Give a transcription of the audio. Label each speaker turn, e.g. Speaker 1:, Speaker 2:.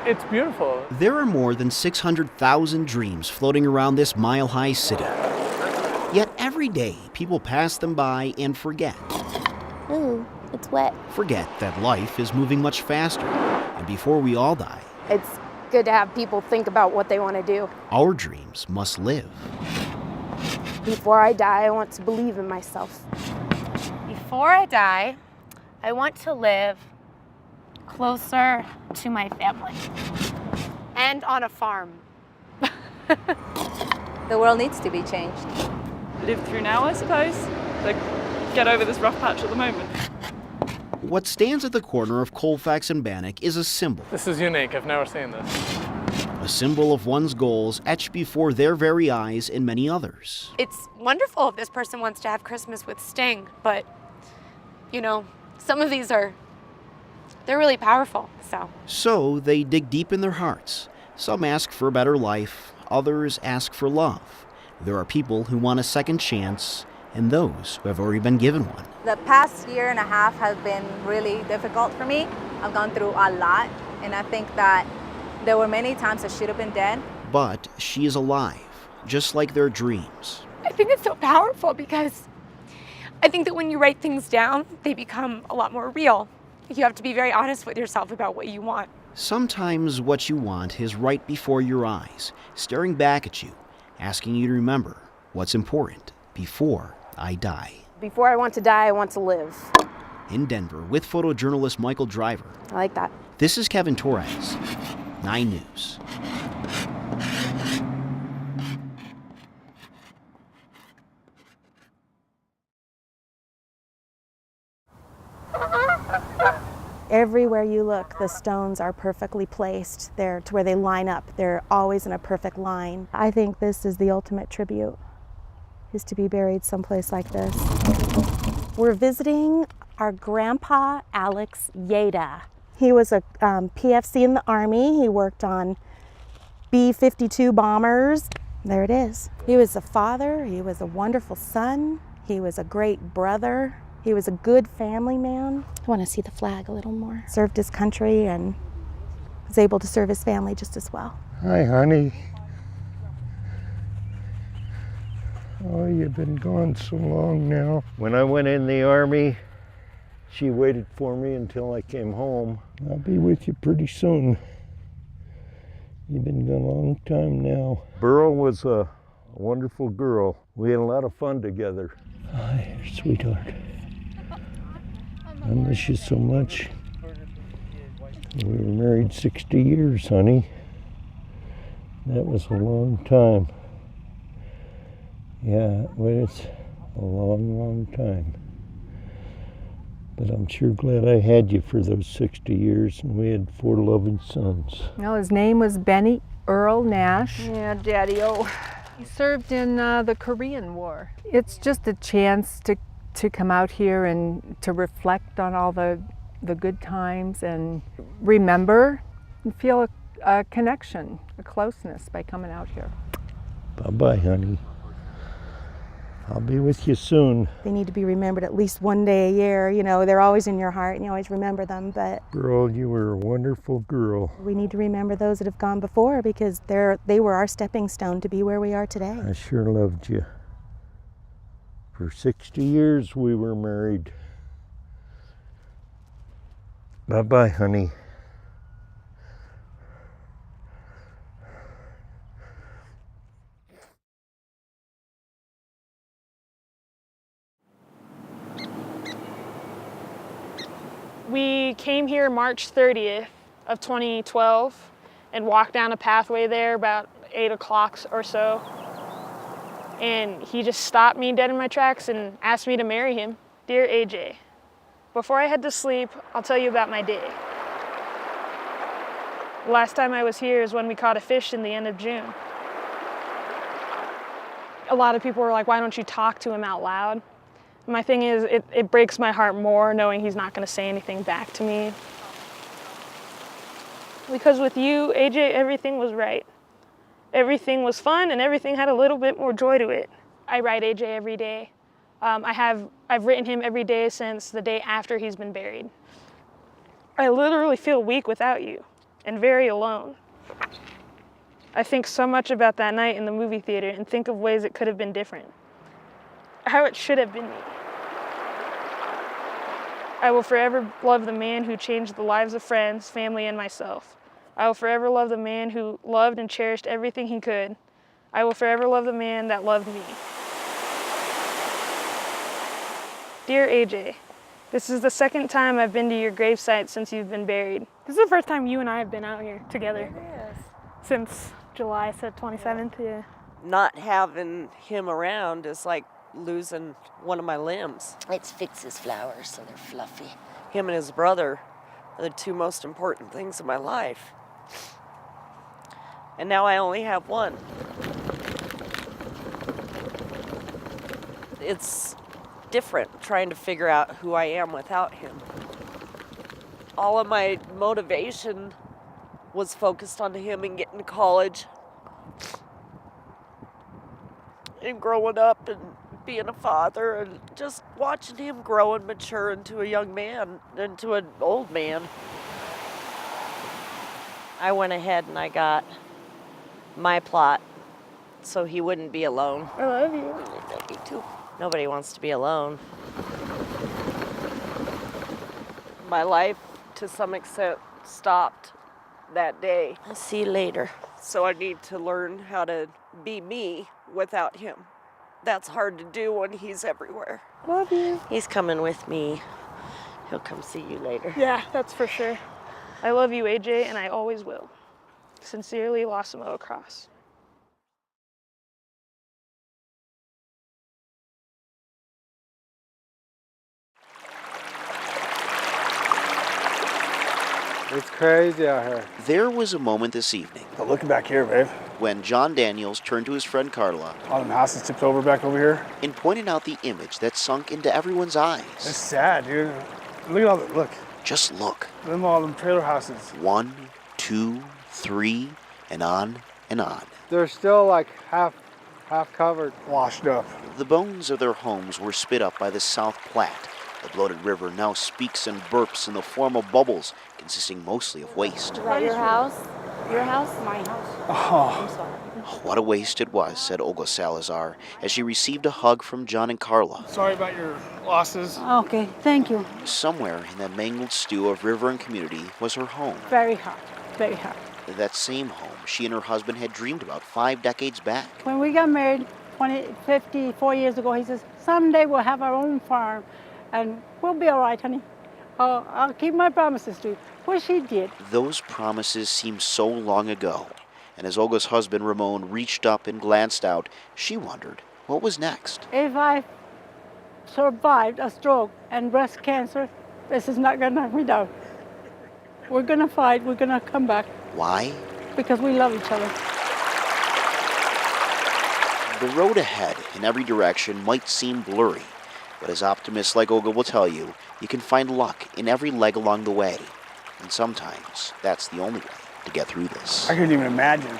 Speaker 1: It's beautiful.
Speaker 2: There are more than 600,000 dreams floating around this mile-high city. Yet every day, people pass them by and forget.
Speaker 3: Ooh, it's wet.
Speaker 2: Forget that life is moving much faster. And before we all die,
Speaker 3: It's good to have people think about what they want to do.
Speaker 2: our dreams must live.
Speaker 3: Before I die, I want to believe in myself.
Speaker 4: Before I die, I want to live closer to my family.
Speaker 3: And on a farm.
Speaker 5: The world needs to be changed.
Speaker 6: Live through now, I suppose. Like, get over this rough patch at the moment.
Speaker 2: What stands at the corner of Colfax and Bannock is a symbol.
Speaker 1: This is unique. I've never seen this.
Speaker 2: A symbol of one's goals etched before their very eyes and many others.
Speaker 3: It's wonderful if this person wants to have Christmas with Sting, but, you know, some of these they're really powerful, so.
Speaker 2: So they dig deep in their hearts. Some ask for a better life, others ask for love. There are people who want a second chance, and those who have already been given one.
Speaker 5: The past year and a half has been really difficult for me. I've gone through a lot, and I think that there were many times I should have been dead.
Speaker 2: But she is alive, just like their dreams.
Speaker 3: I think it's so powerful because I think that when you write things down, they become a lot more real. You have to be very honest with yourself about what you want.
Speaker 2: Sometimes what you want is right before your eyes, staring back at you, asking you to remember what's important before I die.
Speaker 3: Before I want to die, I want to live.
Speaker 2: In Denver, with photojournalist Michael Driver,
Speaker 3: I like that.
Speaker 2: this is Kevin Torres, 9 News.
Speaker 7: Everywhere you look, the stones are perfectly placed. They're to where they line up. They're always in a perfect line. I think this is the ultimate tribute, is to be buried someplace like this. We're visiting our grandpa, Alex Yeda. He was a PFC in the Army. He worked on B-52 bombers. There it is. He was a father. He was a wonderful son. He was a great brother. He was a good family man. I want to see the flag a little more. Served his country and was able to serve his family just as well.
Speaker 8: Hi, honey. Oh, you've been gone so long now. When I went in the Army, she waited for me until I came home. I'll be with you pretty soon. You've been gone a long time now. Burl was a wonderful girl. We had a lot of fun together. Hi, sweetheart. I miss you so much. We were married 60 years, honey. That was a long time. Yeah, well, it's a long, long time. But I'm sure glad I had you for those 60 years, and we had 4 loving sons.
Speaker 9: Well, his name was Benny Earl Nash.
Speaker 6: Yeah, Daddy-o.
Speaker 9: He served in the Korean War. It's just a chance to come out here and to reflect on all the good times and remember and feel a connection, a closeness by coming out here.
Speaker 8: Bye-bye, honey. I'll be with you soon.
Speaker 7: They need to be remembered at least one day a year. You know, they're always in your heart and you always remember them, but
Speaker 8: Girl, you were a wonderful girl.
Speaker 7: we need to remember those that have gone before because they were our stepping stone to be where we are today.
Speaker 8: I sure loved you. For 60 years we were married. Bye-bye, honey.
Speaker 6: We came here March 30th of 2012 and walked down a pathway there about 8 o'clock or so. And he just stopped me dead in my tracks and asked me to marry him. Dear AJ, before I head to sleep, I'll tell you about my day. The last time I was here is when we caught a fish in the end of June. A lot of people were like, why don't you talk to him out loud? My thing is, it breaks my heart more knowing he's not going to say anything back to me. Because with you, AJ, everything was right. Everything was fun and everything had a little bit more joy to it. I write AJ every day. I've written him every day since the day after he's been buried. I literally feel weak without you. and very alone. I think so much about that night in the movie theater and think of ways it could have been different. How it should have been me. I will forever love the man who changed the lives of friends, family, and myself. I will forever love the man who loved and cherished everything he could. I will forever love the man that loved me. Dear AJ, this is the second time I've been to your gravesite since you've been buried.
Speaker 10: This is the first time you and I have been out here together.
Speaker 11: It is.
Speaker 10: Since July 27th, yeah.
Speaker 11: Not having him around is like losing one of my limbs.
Speaker 12: It's Fix's flowers so they're fluffy.
Speaker 11: Him and his brother are the two most important things in my life. And now I only have one. It's different trying to figure out who I am without him. All of my motivation was focused on him and getting to college and growing up and being a father and just watching him grow and mature into a young man, into an old man. I went ahead and I got my plot so he wouldn't be alone.
Speaker 6: I love you.
Speaker 11: I love you too. Nobody wants to be alone. My life, to some extent, stopped that day.
Speaker 12: I'll see you later.
Speaker 11: So I need to learn how to be me without him. That's hard to do when he's everywhere.
Speaker 6: Love you.
Speaker 11: He's coming with me. He'll come see you later.
Speaker 6: Yeah, that's for sure. I love you, AJ, and I always will. Sincerely, Losimo Cross.
Speaker 13: It's crazy out here.
Speaker 2: There was a moment this evening
Speaker 13: But looking back here, babe.
Speaker 2: when John Daniels turned to his friend Carla
Speaker 13: All them houses tipped over back over here.
Speaker 2: and pointed out the image that sunk into everyone's eyes.
Speaker 13: It's sad, dude. Look at all the, look.
Speaker 2: Just look.
Speaker 13: All them trailer houses.
Speaker 2: 1, 2, 3, and on and on.
Speaker 13: They're still like half covered. Washed up.
Speaker 2: The bones of their homes were spit up by the South Platte. The bloated river now speaks and burps in the form of bubbles, consisting mostly of waste.
Speaker 4: Is that your house? Your house? My house.
Speaker 13: Oh.
Speaker 4: I'm sorry.
Speaker 2: What a waste it was, said Olga Salazar, as she received a hug from John and Carla.
Speaker 13: Sorry about your losses.
Speaker 7: Okay, thank you.
Speaker 2: Somewhere in that mangled stew of river and community was her home.
Speaker 7: Very hard, very hard.
Speaker 2: That same home she and her husband had dreamed about 5 decades back.
Speaker 7: When we got married 54 years ago, he says, someday we'll have our own farm and we'll be all right, honey. I'll keep my promises to you, which he did.
Speaker 2: Those promises seemed so long ago, and as Olga's husband Ramon reached up and glanced out, she wondered what was next.
Speaker 7: If I survived a stroke and breast cancer, this is not gonna knock me down. We're gonna fight, we're gonna come back.
Speaker 2: Why?
Speaker 7: Because we love each other.
Speaker 2: The road ahead in every direction might seem blurry, but as optimists like Olga will tell you, you can find luck in every leg along the way. And sometimes that's the only way to get through this.
Speaker 13: I couldn't even imagine